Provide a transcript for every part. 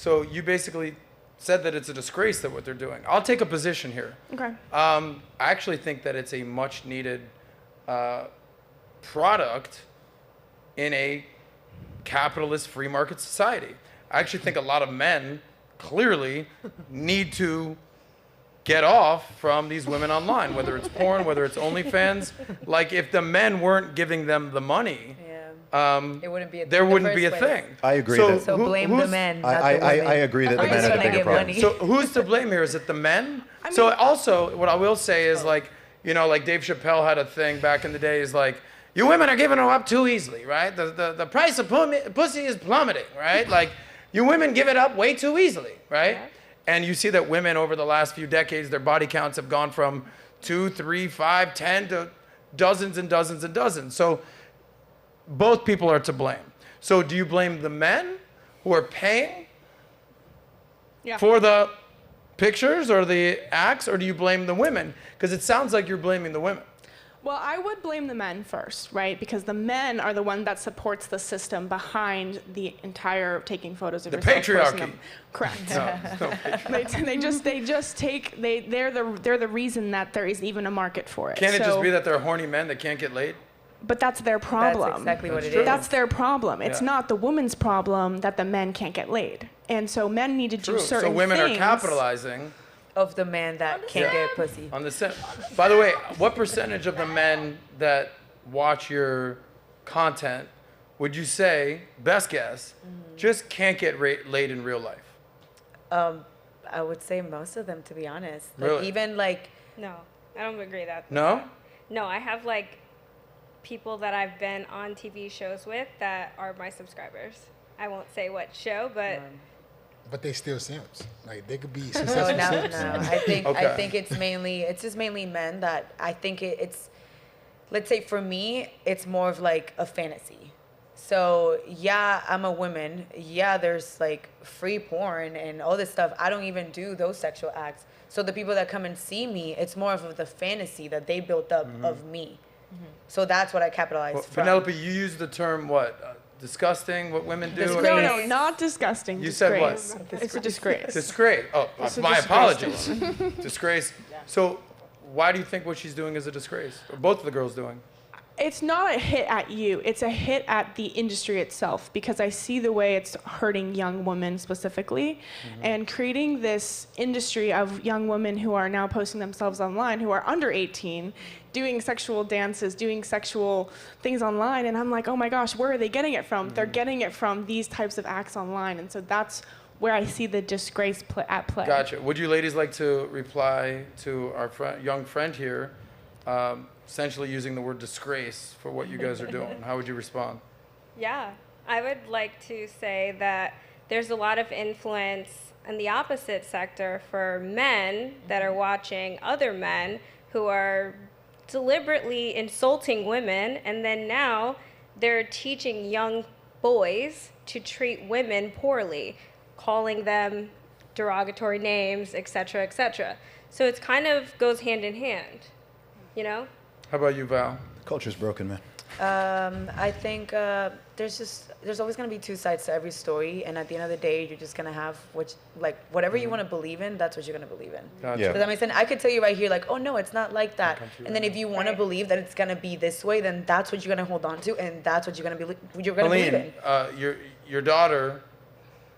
So you basically said that it's a disgrace that what they're doing. I'll take a position here. Okay. I actually think that it's a much needed product in a capitalist free market society. I actually think a lot of men clearly need to get off from these women online, whether it's porn, whether it's OnlyFans. Like if the men weren't giving them the money, it wouldn't be there wouldn't be a thing. I agree. So blame the men. Not the women. I agree that the men have a bigger problem. So who's to blame here? Is it the men? So also, what I will say is like, you know, like Dave Chappelle had a thing back in the day is like, you women are giving them up too easily, right? The price of pussy is plummeting, right? Like, you women give it up way too easily, right? Yeah. And you see that women over the last few decades, their body counts have gone from 2, 3, 5, 10 to dozens and dozens and dozens. So both people are to blame. So do you blame the men who are paying for the pictures or the acts, or do you blame the women? Because it sounds like you're blaming the women. Well, I would blame the men first, right? Because the men are the one that supports the system behind the entire taking photos of the yourself. Patriarchy. Correct. No, they're the reason that there is even a market for it. Can't it just be that they're horny men that can't get laid? But that's their problem. That's exactly what it is. That's their problem. It's not the woman's problem that the men can't get laid. And so men need to do certain things. So women are capitalizing of the man that can't get pussy. On the By the way, what percentage of the men that watch your content would you say, best guess, just can't get laid in real life? I would say most of them, to be honest. Really? Even like. No, I don't agree that. No? No, I have like people that I've been on TV shows with that are my subscribers. I won't say what show, but. But they still simps. Like they could be No, successful simps. I think it's just mainly men that I think it's, let's say for me, it's more of like a fantasy. So yeah, I'm a woman. Yeah, there's like free porn and all this stuff. I don't even do those sexual acts. So the people that come and see me, it's more of the fantasy that they built up of me. So that's what I capitalize from. Penelope, you use the term what? Disgusting, what women do? No, not disgusting. You disgrace. said what? It's a disgrace. Disgrace. Oh, my apologies. Disgrace. So why do you think what she's doing is a disgrace? Or both of the girls doing? It's not a hit at you. It's a hit at the industry itself, because I see the way it's hurting young women specifically, and creating this industry of young women who are now posting themselves online, who are under 18, doing sexual dances, doing sexual things online. And I'm like, oh my gosh, where are they getting it from? They're getting it from these types of acts online. And so that's where I see the disgrace at play. Gotcha. Would you ladies like to reply to our young friend here, essentially using the word disgrace for what you guys are doing? How would you respond? Yeah, I would like to say that there's a lot of influence in the opposite sector for men that are watching other men who are deliberately insulting women, and then now they're teaching young boys to treat women poorly, calling them derogatory names, etc., etc. So it's kind of goes hand in hand, you know? How about you, Val? Culture's broken, man. I think there's always going to be two sides to every story, and at the end of the day, you're just going to have whatever you want to believe in, that's what you're going to believe in. Gotcha. Yeah. Does that make sense? I could tell you right here, like, oh no, it's not like that. And then if you want to believe that it's going to be this way, then that's what you're going to hold on to, and that's what you're going to believe in. Your daughter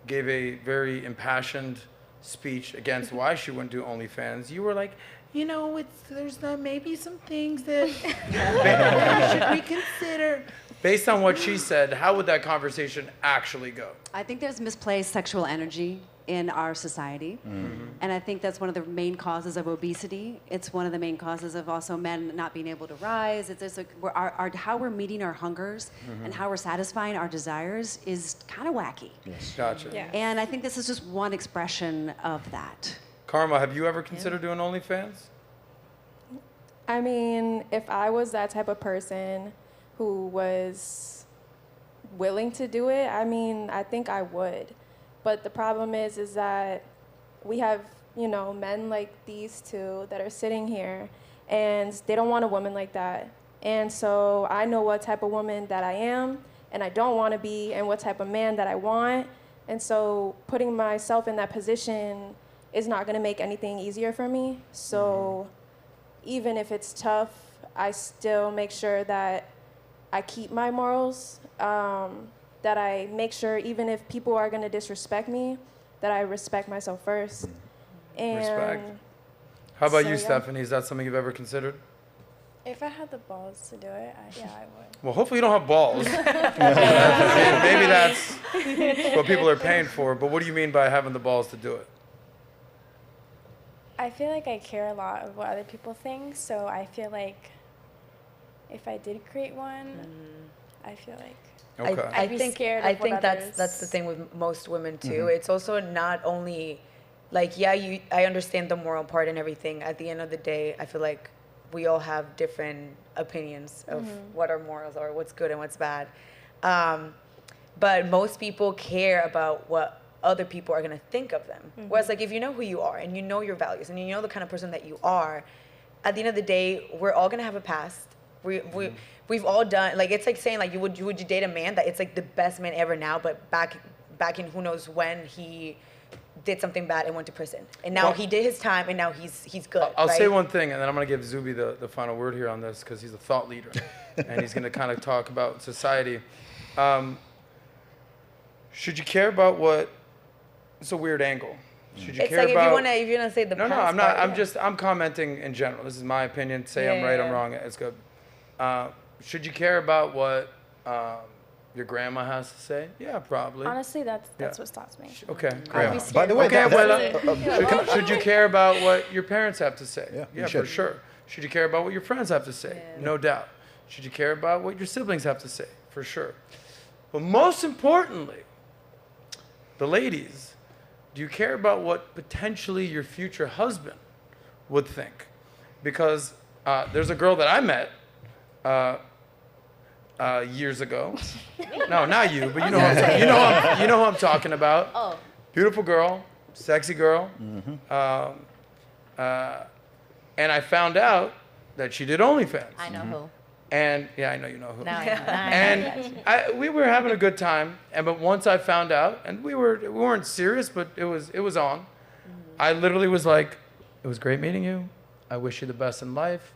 gave a very impassioned speech against why she wouldn't do OnlyFans. You were like, you know, there's maybe some things that should reconsider. Based on what she said, how would that conversation actually go? I think there's misplaced sexual energy in our society. And I think that's one of the main causes of obesity. It's one of the main causes of also men not being able to rise. It's just like how we're meeting our hungers and how we're satisfying our desires is kind of wacky. Yes. Gotcha. Yeah. And I think this is just one expression of that. Karma, have you ever considered doing OnlyFans? I mean, if I was that type of person who was willing to do it, I mean, I think I would. But the problem is that we have, you know, men like these two that are sitting here, and they don't want a woman like that. And so I know what type of woman that I am, and I don't want to be, and what type of man that I want. And so putting myself in that position is not going to make anything easier for me. So even if it's tough, I still make sure that I keep my morals, that I make sure even if people are going to disrespect me, that I respect myself first. And Respect. How about so, you, yeah. Stephanie? Is that something you've ever considered? If I had the balls to do it, I would. Well, hopefully you don't have balls. Maybe that's what people are paying for. But what do you mean by having the balls to do it? I feel like I care a lot of what other people think, so I feel like if I did create one, I feel like Okay. I'd be scared I of what think that's others- the thing with most women too. It's also not only like I understand the moral part and everything. At the end of the day, I feel like we all have different opinions of what our morals are, what's good and what's bad. But most people care about what other people are gonna think of them. Whereas like if you know who you are and you know your values and you know the kind of person that you are, at the end of the day, we're all gonna have a past. We've all done, like, it's like saying like would you date a man that it's like the best man ever now, but back in who knows when he did something bad and went to prison, and now he did his time, and now he's good. I'll right? say one thing, and then I'm going to give Zuby the final word here on this, because he's a thought leader, and he's going to kind of talk about society. Should you care about what? It's a weird angle. Should you It's care like about? if you're gonna say the No, past I'm not. part, I'm commenting in general. This is my opinion. Say I'm Yeah, right, I'm yeah. wrong. It's good. Should you care about what your grandma has to say? Yeah, probably. Honestly, that's Yeah. what stops me. Okay, I'd great. be scared. By the way, Okay, that- well, should you care about what your parents have to say? Yeah, you for should. sure. Should you care about what your friends have to say? No doubt. Should you care about what your siblings have to say? For sure. But most importantly, the ladies, do you care about what potentially your future husband would think? Because there's a girl that I met years ago. No, not you, but you know who I'm talking about. Oh. Beautiful girl, sexy girl. And I found out that she did OnlyFans. I know who. And yeah, I know you know who. Now I know. Now I know. And we were having a good time, but once I found out, and we weren't serious, but it was on. I literally was like, "It was great meeting you. I wish you the best in life.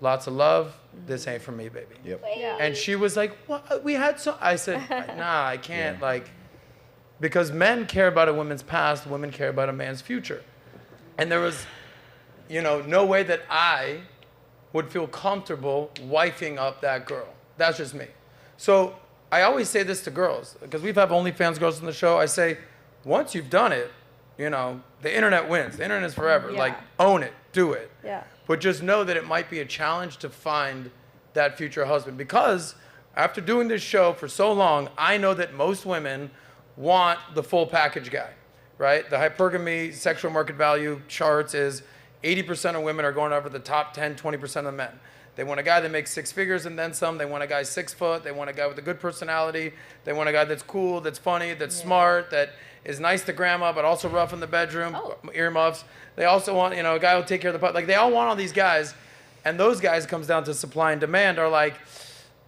Lots of love. This ain't for me, baby." Yep. And she was like, "What? We had so." I said, "Nah, I can't." Yeah. Like, because men care about a woman's past, women care about a man's future, and there was, no way that I would feel comfortable wifing up that girl. That's just me. So I always say this to girls, because we've had OnlyFans girls on the show. I say, once you've done it, the internet wins. The internet is forever. Yeah. Like, own it, do it. Yeah. But just know that it might be a challenge to find that future husband, because after doing this show for so long, I know that most women want the full package guy, right? The hypergamy sexual market value charts is 80% of women are going over the top 10, 20% of men. They want a guy that makes 6 figures and then some. They want a guy 6 foot. They want a guy with a good personality. They want a guy that's cool, that's funny, that's smart, that is nice to grandma, but also rough in the bedroom, earmuffs. They also want, a guy who'll take care of the pot. Like, they all want all these guys. And those guys, comes down to supply and demand, are like,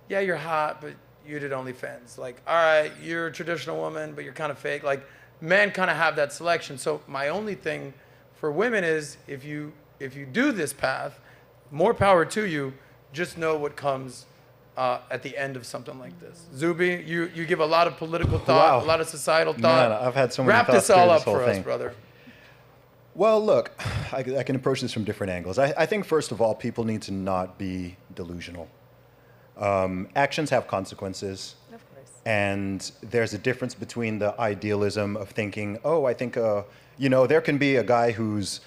yeah, you're hot, but you did OnlyFans. Like, all right, you're a traditional woman, but you're kind of fake. Like, men kind of have that selection. So my only thing for women is, if you do this path, more power to you. Just know what comes at the end of something like this. Zuby, you give a lot of political thought, Wow. a lot of societal thought. Man, I've had so many Wrap thoughts this all through up this whole for us, thing. brother. Well, look, I can approach this from different angles. I think, first of all, people need to not be delusional. Actions have consequences. Of course. And there's a difference between the idealism of thinking, oh, I think, there can be a guy who's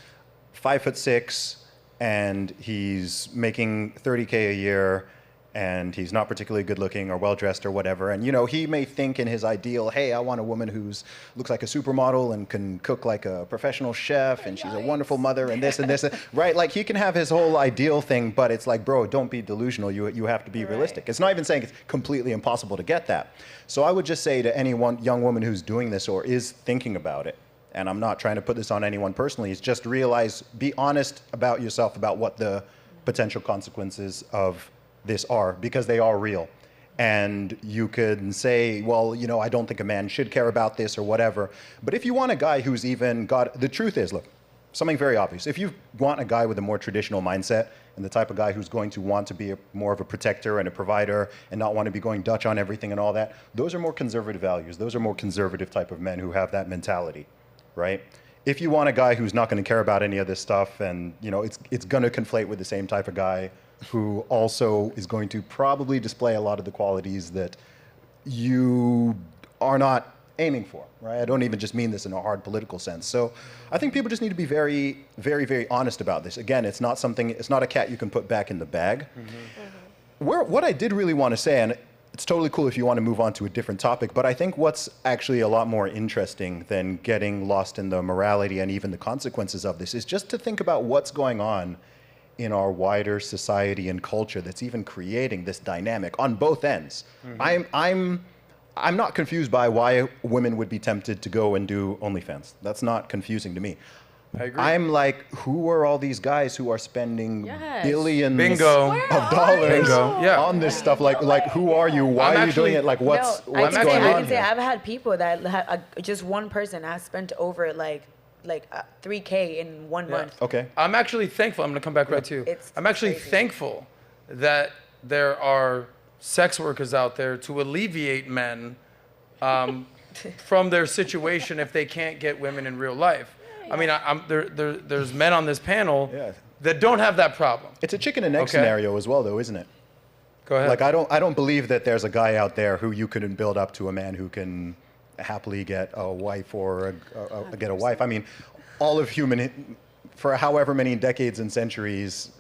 5'6" and he's making $30K a year, and he's not particularly good looking or well dressed or whatever. And he may think in his ideal, hey, I want a woman who's looks like a supermodel and can cook like a professional chef, and she's a wonderful mother, and this and this, right? Like, he can have his whole ideal thing, but it's like, bro, don't be delusional. You have to be realistic. It's not even saying it's completely impossible to get that. So I would just say to any young woman who's doing this or is thinking about it, and I'm not trying to put this on anyone personally, is just be honest about yourself about what the potential consequences of this are, because they are real. And you could say, well, you know, I don't think a man should care about this or whatever. But if you want a guy who's even got, the truth is, look, something very obvious. If you want a guy with a more traditional mindset and the type of guy who's going to want to be more of a protector and a provider and not want to be going Dutch on everything and all that, those are more conservative values. Those are more conservative type of men who have that mentality, right? If you want a guy who's not going to care about any of this stuff and, you know, it's going to conflate with the same type of guy who also is going to probably display a lot of the qualities that you are not aiming for, right? I don't even just mean this in a hard political sense. So I think people just need to be very, very, very honest about this. Again, it's not a cat you can put back in the bag. What I did really want to say, and it's totally cool if you want to move on to a different topic, but I think what's actually a lot more interesting than getting lost in the morality and even the consequences of this is just to think about what's going on in our wider society and culture that's even creating this dynamic on both ends. I'm not confused by why women would be tempted to go and do OnlyFans. That's not confusing to me. I agree. I'm like, who are all these guys who are spending billions Bingo. of dollars Bingo. Yeah. on this stuff? Like, who are you? Why are you doing it? Like, what's going I on can say here? I've had people that just one person has spent over like $3K in 1 month. Okay. I'm actually thankful. I'm going to come back right to you. I'm actually thankful that there are sex workers out there to alleviate men from their situation if they can't get women in real life. I mean, there's men on this panel that don't have that problem. It's a chicken and egg scenario as well, though, isn't it? Go ahead. Like, I don't believe that there's a guy out there who you couldn't build up to a man who can happily get a wife or get a wife. I mean, all of human, for however many decades and centuries,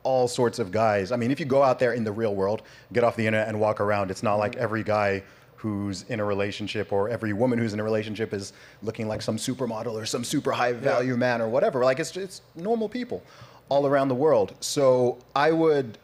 all sorts of guys. I mean, if you go out there in the real world, get off the internet and walk around, it's not like every guy who's in a relationship or every woman who's in a relationship is looking like some supermodel or some super high value man or whatever. Like, it's normal people all around the world. So I would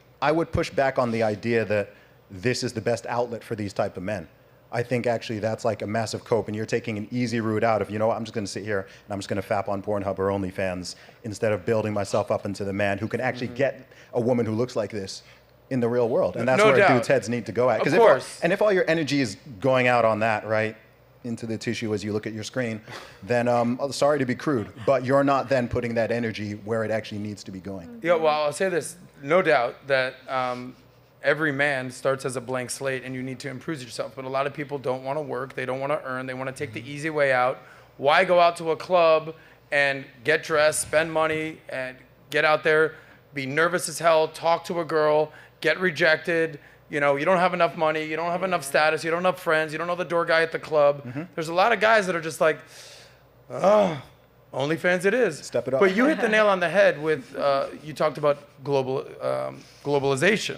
push back on the idea that this is the best outlet for these type of men. I think actually that's like a massive cope, and you're taking an easy route out of, you know what, I'm just going to sit here and I'm just going to fap on Pornhub or OnlyFans instead of building myself up into the man who can actually get a woman who looks like this in the real world. And that's where dudes' heads need to go at. Of course. If all your energy is going out on that, right, into the tissue as you look at your screen, then sorry to be crude, but you're not then putting that energy where it actually needs to be going. Yeah, well, I'll say this, no doubt that every man starts as a blank slate and you need to improve yourself. But a lot of people don't want to work. They don't want to earn. They want to take the easy way out. Why go out to a club and get dressed, spend money, and get out there, be nervous as hell, talk to a girl, get rejected? You know, you don't have enough money. You don't have enough status. You don't have enough friends. You don't know the door guy at the club. There's a lot of guys that are just like, oh, OnlyFans it is. Step it up. But you hit the nail on the head with, you talked about globalization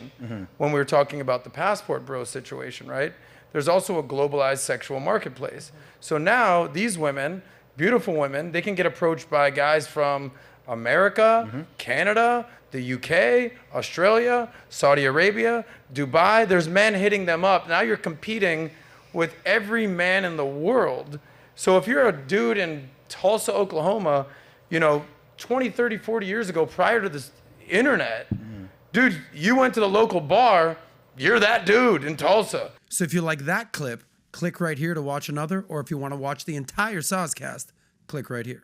when we were talking about the passport bro situation, right? There's also a globalized sexual marketplace. So now these women, beautiful women, they can get approached by guys from America, Canada, the UK, Australia, Saudi Arabia, Dubai. There's men hitting them up. Now you're competing with every man in the world. So if you're a dude in Tulsa, Oklahoma, you know, 20, 30, 40 years ago, prior to this internet, dude, you went to the local bar, you're that dude in Tulsa. So if you like that clip, click right here to watch another, or if you want to watch the entire SOSCAST, click right here.